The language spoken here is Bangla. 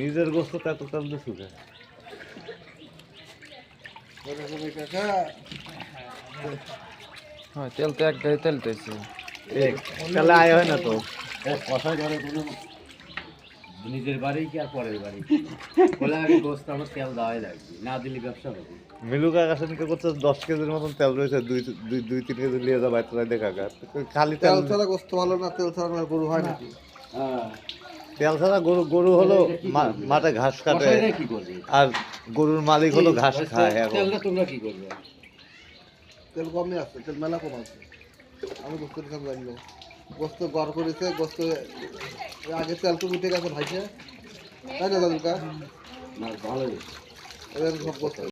নিজের গোস্ত এত তেল দিয়ে শুকে হ্যাঁ তেল তো এক গাড়ি তেল দিয়েছে তাহলে আয় হয় না তো কথা করে কোনো নিজের বাড়ি কি আর পরের বাড়ি বলে আগে গোস্ত আমার তেল দেওয়াই লাগবে না দিলে ব্যবসা হবে মিলুকা কাছে করছে 10 কেজির মতন তেল রয়েছে 2-3 কেজি নিয়ে যা বাইতে রাখে কাকা খালি তেল ছাড়া গোস্ত ভালো না, তেল ছাড়া না গরু হয় নাকি? হ্যাঁ তেল ছাড়া গরু হলো মাঠে ঘাস কাটে কষাইরা কি করবে আর গরুর মালিক হলো ঘাস খায় এখন তেলটা তোমরা কি করবে তেল কমই আছে, তেল মেলা কম আছে। আমি গোস্তের সব জানি না। গোস্ত গড় করেছে, গোস্ত আগে তেল তো উঠে গেছে ভাইসে, তাই না দাদুকা? না ভালোই এবার সব গোস্ত